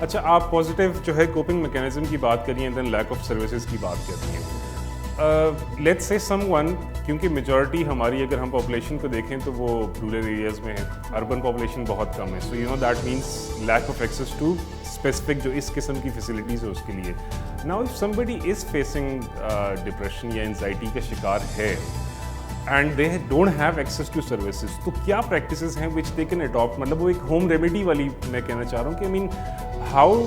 अच्छा, आप पॉजिटिव जो है कोपिंग मैकेनिज्म की बात करिए, देन लैक ऑफ सर्विसेज की बात करनी है। लेट्स से समवन, क्योंकि मेजॉरिटी हमारी अगर हम पॉपुलेशन को देखें तो वो रूरल एरियाज़ में है, अर्बन पॉपुलेशन बहुत कम है, so you know that means lack of access to specific जो इस किस्म की फैसिलिटीज़ है उसके लिए। Now if somebody is facing depression या एंजाइटी का शिकार है and they don't have access to services, तो क्या प्रैक्टिसेस हैं विच दे कैन अडॉप्ट? मतलब वो एक होम रेमेडी वाली मैं कहना चाह रहा हूँ कि I mean how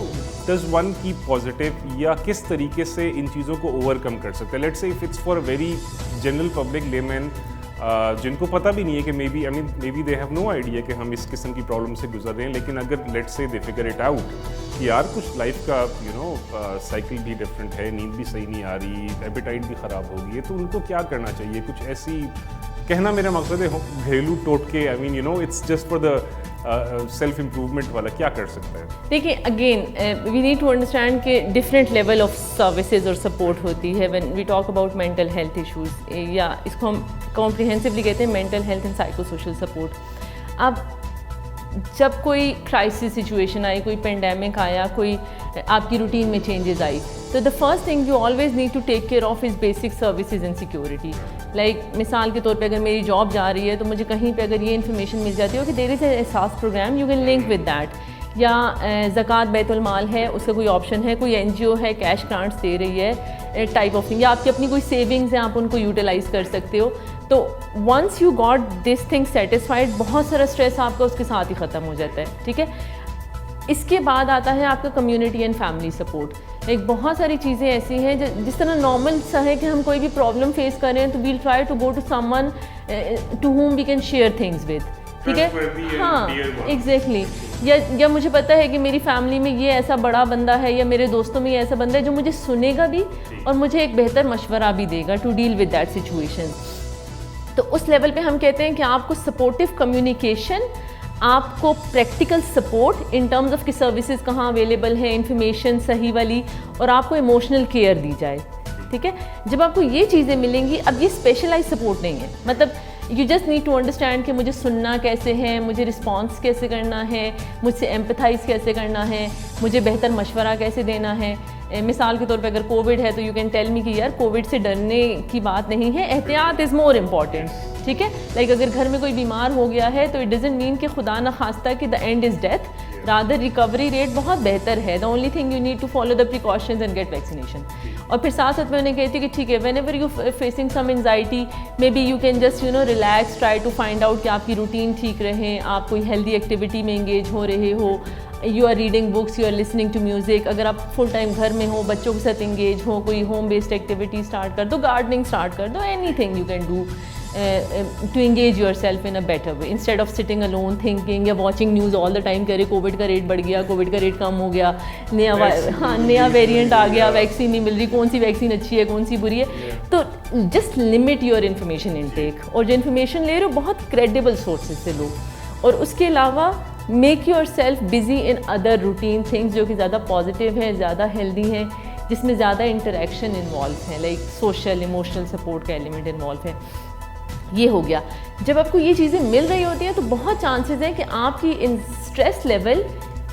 does one keep positive, या किस तरीके से इन चीज़ों को ओवरकम कर सकते हैं? Let's say if it's for a very general public layman जिनको पता भी नहीं है कि maybe they have no idea कि हम इस किस्म की प्रॉब्लम से गुजर रहे हैं, लेकिन अगर let's say they figure it out कि यार कुछ लाइफ का साइकिल भी डिफरेंट है, नींद भी सही नहीं आ रही, एपेटाइट भी ख़राब हो गई है, तो उनको क्या करना चाहिए? कुछ ऐसी कहना मेरा मकसद है घरेलू टोटके, I mean it's just for the self improvement वाला, क्या कर सकता है? देखिए, again we need to understand कि डिफरेंट लेवल ऑफ सर्विसेज और सपोर्ट होती है when we talk about mental health issues, या इसको हम कॉम्प्रिहेंसिवली कहते हैं mental health and psychosocial support. अब जब कोई क्राइसिस सिचुएशन आई, कोई पेंडेमिक आया, कोई आपकी रूटीन में चेंजेस आई, तो the first thing you always need to take care of is basic services and security. Like मिसाल के तौर पे अगर मेरी जॉब जा रही है तो मुझे कहीं पे अगर ये इन्फॉर्मेशन मिल जाती हो कि there is a Ehsaas program, you can link with that, या ज़कात बैतुल माल है उसका कोई ऑप्शन है, कोई NGO है कैश ग्रांट्स दे रही है, टाइप ऑफ थिंग, या आपकी अपनी कोई सेविंग्स हैं आप उनको यूटिलाइज़ कर सकते हो। तो once you got this thing satisfied, बहुत सारा स्ट्रेस आपका उसके साथ ही ख़त्म हो जाता है, ठीक है। इसके बाद आता है आपका कम्युनिटी एंड फैमिली सपोर्ट। एक बहुत सारी चीज़ें ऐसी हैं जिस तरह नॉर्मल सा है कि हम कोई भी प्रॉब्लम फेस कर रहे हैं तो we'll try to go to someone to whom we can share things with, ठीक है। हाँ, एग्जैक्टली। या मुझे पता है कि मेरी फैमिली में ये ऐसा बड़ा बंदा है, या मेरे दोस्तों में ये ऐसा बंदा है जो मुझे सुनेगा भी और मुझे एक बेहतर मशवरा भी देगा to deal with that situation. तो उस लेवल पे हम कहते हैं कि आपको सपोर्टिव कम्युनिकेशन, आपको practical support in terms of कि सर्विसेज कहाँ अवेलेबल है, इंफॉर्मेशन सही वाली, और आपको इमोशनल केयर दी जाए, ठीक है। जब आपको ये चीज़ें मिलेंगी, अब ये स्पेशलाइज सपोर्ट नहीं है, मतलब you just need to understand कि मुझे सुनना कैसे है, मुझे रिस्पॉन्स कैसे करना है, मुझसे एम्पथाइज कैसे करना है, मुझे बेहतर मशवरा कैसे देना है। मिसाल के तौर पे अगर कोविड है तो यू कैन टेल मी कि यार कोविड से डरने की बात नहीं है, एहतियात इज़ मोर इम्पॉर्टेंट, ठीक है। लाइक अगर घर में कोई बीमार हो गया है तो इट डजंट मीन कि खुदा न खास्ता कि the end is death, rather recovery rate बहुत बेहतर है। The only thing you need to follow the precautions and get vaccination. और फिर साथ साथ मैं उन्हें कहती हूँ कि ठीक है, whenever you facing some anxiety, maybe you can just relax, try to find out कि आपकी रूटीन ठीक रहे, आप कोई हेल्दी एक्टिविटी में इंगेज हो रहे हो, you are reading books, you are listening to music. अगर आप फुल टाइम घर में हो, बच्चों के साथ इंगेज हो, कोई होम बेस्ड एक्टिविटी स्टार्ट कर दो, गार्डनिंग स्टार्ट कर दो, any thing you can do to engage yourself in a better way instead of sitting alone thinking या watching news all the time कि अरे कोविड का रेट बढ़ गया, कोविड का रेट कम हो गया, नया वेरिएंट आ गया, वैक्सीन नहीं मिल रही, कौन सी वैक्सीन अच्छी है, कौन सी बुरी है। तो just limit your information intake, और जो इन्फॉर्मेशन ले रहे हो बहुत क्रेडिबल सोर्सेज से लो, और उसके अलावा make your self busy in other routine things जो कि ज़्यादा पॉजिटिव हैं, ज़्यादा हेल्दी हैं, जिसमें ज़्यादा इंटरेक्शन इन्वॉल्व है, लाइक सोशल इमोशनल सपोर्ट का एलिमेंट इन्वॉल्व है। ये हो गया। जब आपको ये चीज़ें मिल रही होती हैं तो बहुत चांसेस हैं कि आपकी इन स्ट्रेस लेवल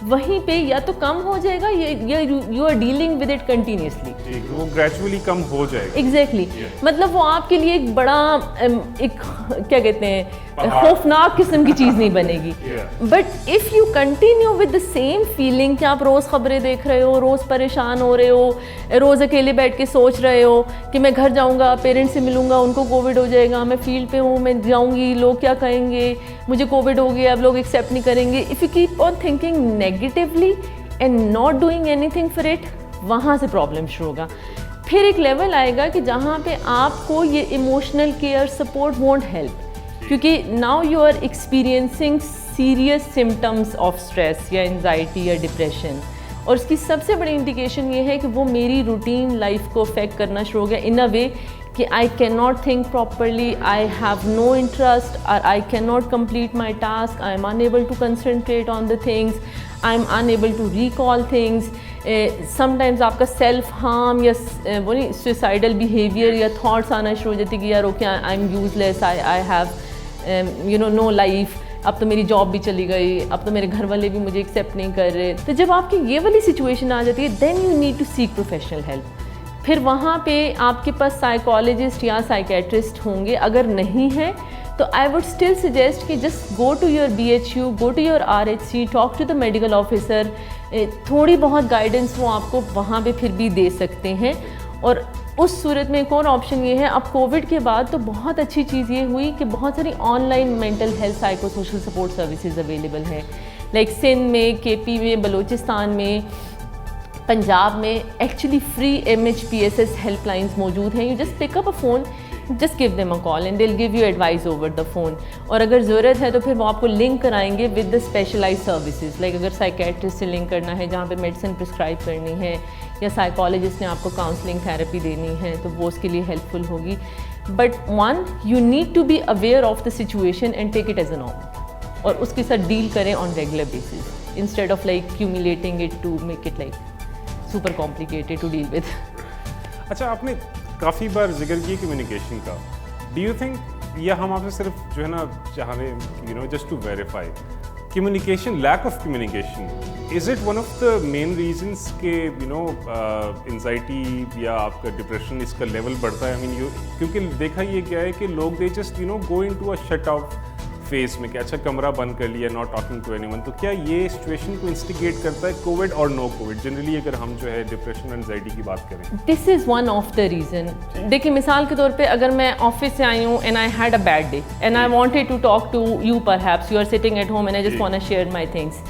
वहीं पे या तो कम हो जाएगा या you are dealing with it continuously, वो ग्रेजुअली कम हो जाएगा। एग्जैक्टली, मतलब वो आपके लिए एक बड़ा एक क्या कहते हैं खौफनाक किस्म की चीज़ नहीं बनेगी। But if you continue with the same feeling कि आप रोज़ खबरें देख रहे हो, रोज़ परेशान हो रहे हो, रोज़ अकेले बैठ के सोच रहे हो कि मैं घर जाऊंगा, पेरेंट्स से मिलूंगा, उनको कोविड हो जाएगा, मैं फील्ड पे हूँ, मैं जाऊंगी, लोग क्या कहेंगे, मुझे कोविड हो गया, अब लोग एक्सेप्ट नहीं करेंगे। If you keep on thinking negatively and not doing anything for it, वहाँ से प्रॉब्लम शुरू होगा। फिर एक लेवल आएगा कि जहाँ पे आपको ये emotional care support won't help, क्योंकि now you are experiencing serious symptoms of stress या एंजाइटी या डिप्रेशन, और उसकी सबसे बड़ी इंडिकेशन ये है कि वो मेरी रूटीन लाइफ को अफेक्ट करना शुरू हो गया इन अ वे कि I can not think properly, I have no interest, और I can not complete my task, I am unable to concentrate on the things, I am unable to recall things. Sometimes आपका self harm या वो नहीं suicidal behaviour या thoughts आना शुरू हो जाती कि यार okay I am useless, I have no life, अब तो मेरी जॉब भी चली गई, अब तो मेरे घर वाले भी मुझे एक्सेप्ट नहीं कर रहे। तो जब आपकी ये वाली सिचुएशन आ जाती है, then you need to seek professional help. फिर वहाँ पे आपके पास साइकोलॉजिस्ट या साइकेट्रिस्ट होंगे, अगर नहीं है तो आई वुड स्टिल सजेस्ट कि just go to your BHU, go to your RHC, talk to the medical officer. थोड़ी बहुत गाइडेंस वो आपको वहाँ पे फिर भी दे सकते हैं। और उस सूरत में एक और ऑप्शन ये है, अब कोविड के बाद तो बहुत अच्छी चीज़ ये हुई कि बहुत सारी online mental health psycho social support services available है। लाइक सिंध में, KP में, बलूचिस्तान में, पंजाब में एक्चुअली फ्री MHPSS हेल्पलाइंस मौजूद हैं। You just pick up a phone, just give them a call and they will give you advice over the phone. और अगर ज़रूरत है तो फिर वो आपको लिंक कराएंगे with the specialize services. Like अगर साइकेट्रिस्ट से लिंक करना है जहाँ पे मेडिसिन प्रिस्क्राइब करनी है, या साइकोलॉजिस्ट ने आपको काउंसलिंग थेरेपी देनी है, तो वो उसके लिए हेल्पफुल होगी। But one, you need to be aware of the situation and take it as a norm, और उसके साथ डील करें on regular basis instead of like cumulating it to make it like super complicated to deal with. अच्छा, आपने काफ़ी बार जिक्र किया communication का। डू यू थिंक, या हम आपसे सिर्फ जो है ना चाह रहे हैं, you know, just to verify communication, lack of communication, is it one of the main reasons के you know anxiety या आपका depression इसका level बढ़ता है? I mean, क्योंकि देखा ये क्या है कि लोग they just you know go into a shut off phase में, कि अच्छा कमरा बंद कर लिया, not talking to anyone। तो क्या ये situation को instigate करता है कोविड और नो कोविड जनरली, अगर हम जो है डिप्रेशन और एंजाइटी की बात करें? This is one of the reason. देखिए, मिसाल के तौर पे अगर मैं ऑफिस से आई हूँ and I had a bad day and I wanted to talk to you, perhaps you are sitting at home and I just want to share my things.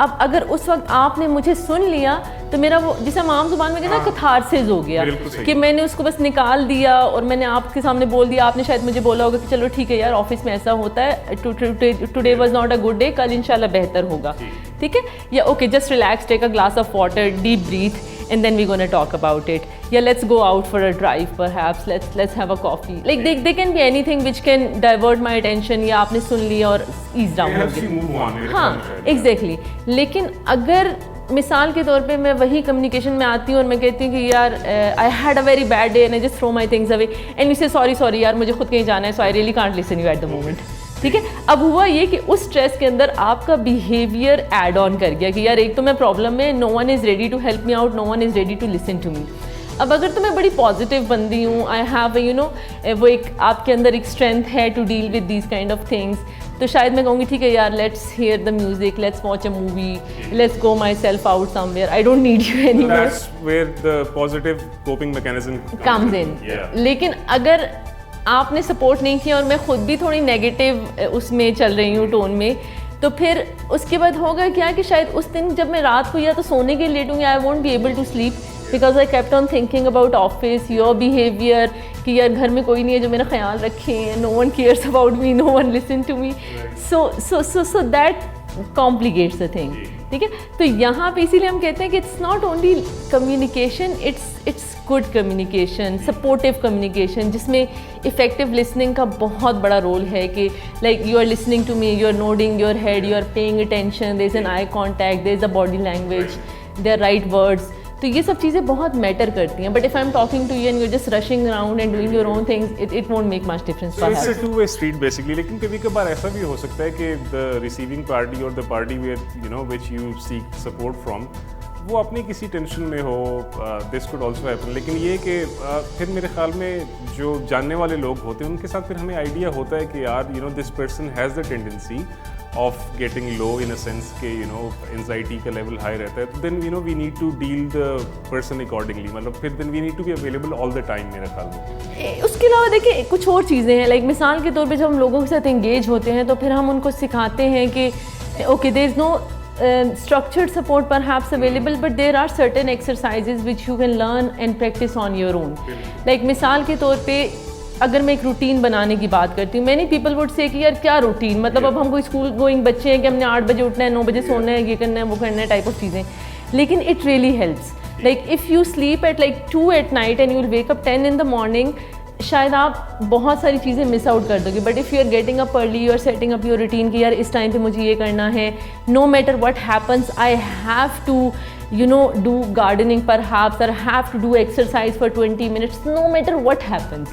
अब अगर उस वक्त आपने मुझे सुन लिया तो मेरा वो, जिसे हम आम जुबान में कहते हैं, कथारसिस हो गया कि मैंने उसको बस निकाल दिया और मैंने आपके सामने बोल दिया। आपने शायद मुझे बोला होगा कि चलो ठीक है यार, ऑफिस में ऐसा होता है, today was not a good day, कल इंशाल्लाह बेहतर होगा, ठीक है, या okay just relax, take a glass of water, deep breath and then we're going to talk about it. Yeah, let's go out for a drive perhaps, let's have a coffee. Like they can be anything which can divert my attention, या आपने सुन लिया और ease down हो गया। हाँ, exactly। लेकिन अगर मिसाल के तौर पे मैं वही कम्युनिकेशन में आती हूँ और मैं कहती हूँ कि यार I had a very bad day and I just throw my things away and you say sorry यार मुझे खुद कहीं जाना है, so I really can't listen you at the moment, ठीक है। अब हुआ ये कि उस स्ट्रेस के अंदर आपका बिहेवियर ऐड ऑन कर गया कि यार एक तो मैं प्रॉब्लम में, no one is ready to help me out, no one is ready to listen to me. अब अगर तो मैं बड़ी पॉजिटिव बंदी हूँ, आई हैव यू नो वो एक आपके अंदर एक स्ट्रेंथ है to deal with these kind of things, तो शायद मैं कहूँगी ठीक है यार, let's hear the music, let's watch a movie, let's go myself out somewhere, I don't need you anymore. That's where the positive coping mechanism comes in. लेकिन अगर आपने सपोर्ट नहीं किया और मैं खुद भी थोड़ी नेगेटिव उसमें चल रही हूँ टोन में, तो फिर उसके बाद होगा क्या कि शायद उस दिन जब मैं रात को या तो सोने के लिए लेटूँगी, I won't be able to sleep because I kept on thinking about office, your behaviour, कि यार घर में कोई नहीं है जो मेरा ख्याल रखे, no one cares about me, no one listen to me, so that complicates the thing, ठीक है। तो यहाँ पे इसीलिए हम कहते हैं कि it's not only communication, it's good communication, supportive communication, जिसमें इफेक्टिव लिसनिंग का बहुत बड़ा रोल है कि like you are listening to me, you are nodding your head, you are paying attention, there is an eye contact, there is a body language, there are right words, तो ये सब चीज़ें बहुत मैटर करती हैं। But if I am talking to you and you just rushing around and doing your own things, it won't make much difference. It's a two way street basically. लेकिन कभी कभार ऐसा भी हो सकता है कि द रिसीविंग पार्टी और the party wear you know which you seek support from, वो अपनी किसी टेंशन में हो, दिस कुड ऑल्सो हैपन। लेकिन ये कि फिर मेरे ख्याल में जो जानने वाले लोग होते हैं उनके साथ फिर हमें आइडिया होता है कि यार you know this person has the tendency of getting low in a sense के यू नो एंजाइटी का लेवल हाई रहता है, तो then you know we need to deal the person accordingly, मतलब फिर then we need to be available all the time मेरे ख्याल में। उसके अलावा देखिए कुछ और चीज़ें हैं, लाइक मिसाल के तौर पे जब हम लोगों के साथ एंगेज होते हैं तो फिर हम उनको सिखाते हैं कि okay there is no structured support perhaps available, but there are certain exercises which you can learn and practice on your own. Like मिसाल के तौर पे अगर मैं एक रूटीन बनाने की बात करती हूँ, मैनी पीपल वुड से कि यार क्या रूटीन, मतलब अब हम कोई स्कूल गोइंग बच्चे हैं कि हमने 8 बजे उठना है, 9 बजे सोना है, ये करना है, वो करना है, टाइप ऑफ चीज़ें। लेकिन it really helps, like if you sleep at like 2 at night and you will wake up 10 in the morning, शायद आप बहुत सारी चीज़ें मिस आउट कर दोगे। But if you are getting up early, you are setting up your routine कि यार इस टाइम पे मुझे ये करना है, no matter what happens I have to do gardening perhaps, or have to do exercise for 20 minutes no matter what happens.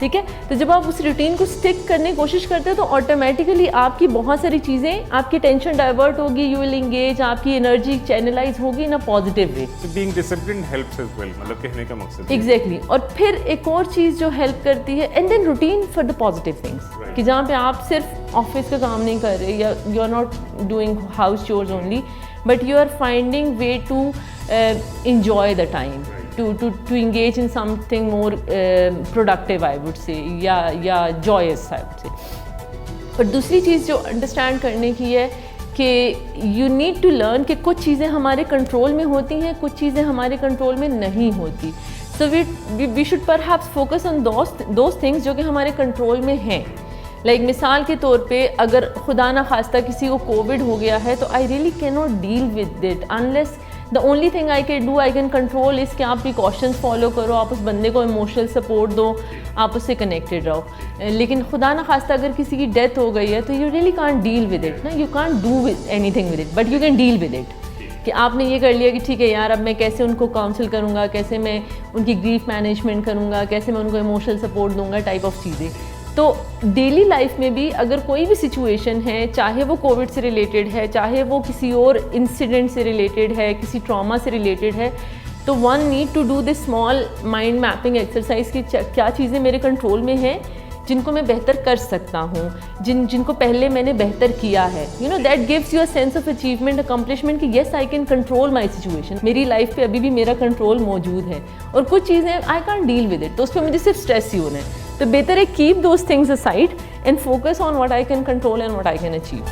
ठीक है, तो जब आप उस रूटीन को स्टिक करने की कोशिश करते हो तो ऑटोमेटिकली आपकी बहुत सारी चीज़ें, आपकी टेंशन डाइवर्ट होगी, यू विल एंगेज, आपकी एनर्जी चैनलाइज होगी in a positive way. Being disciplined helps as well, मतलब कहने का मकसद. एग्जैक्टली. और फिर एक और चीज़ जो हेल्प करती है, and then routine for the positive things, कि जहाँ पे आप सिर्फ ऑफिस का काम नहीं कर रहे, या you are not doing house chores only, but you are finding way to enjoy the time, to engage in something more productive, I would say, या joyous, I would say. और दूसरी चीज़ जो अंडरस्टैंड करने की है कि you need to learn कि कुछ चीज़ें हमारे कंट्रोल में होती हैं, कुछ चीज़ें हमारे कंट्रोल में नहीं होती. So we should perhaps focus on those things जो कि हमारे कंट्रोल में हैं. लाइक मिसाल के तौर पे अगर खुदा ना खास्ता किसी को कोविड हो गया है तो I really can not deal with it unless the only thing I can do, I can control इस कि आप प्रिकॉशंस फॉलो करो, आप उस बंदे को इमोशनल सपोर्ट दो, आप उससे कनेक्टेड रहो. लेकिन खुदा ना खास्ता अगर किसी की डेथ हो गई है तो you really can't deal with it ना, you can't do anything with it, but you can deal with it. कि आपने ये कर लिया कि ठीक है यार, अब मैं कैसे उनको काउंसिल करूँगा, कैसे मैं उनकी ग्रीफ मैनेजमेंट करूँगा, कैसे मैं उनको इमोशनल सपोर्ट दूंगा, टाइप ऑफ चीज़ें. तो डेली लाइफ में भी अगर कोई भी सिचुएशन है, चाहे वो कोविड से रिलेटेड है, चाहे वो किसी और इंसिडेंट से रिलेटेड है, किसी ट्रॉमा से रिलेटेड है, तो one need to do this small mind mapping exercise की क्या चीज़ें मेरे कंट्रोल में हैं जिनको मैं बेहतर कर सकता हूँ, जिनको पहले मैंने बेहतर किया है. You know that gives you a sense of achievement, accomplishment कि yes I can control my situation, मेरी लाइफ पे अभी भी मेरा कंट्रोल मौजूद है. और कुछ चीज़ें I can't deal with it, तो उस पर मुझे सिर्फ स्ट्रेस ही होना है. तो बेहतर है keep those things aside and focus on what I can control and what I can achieve.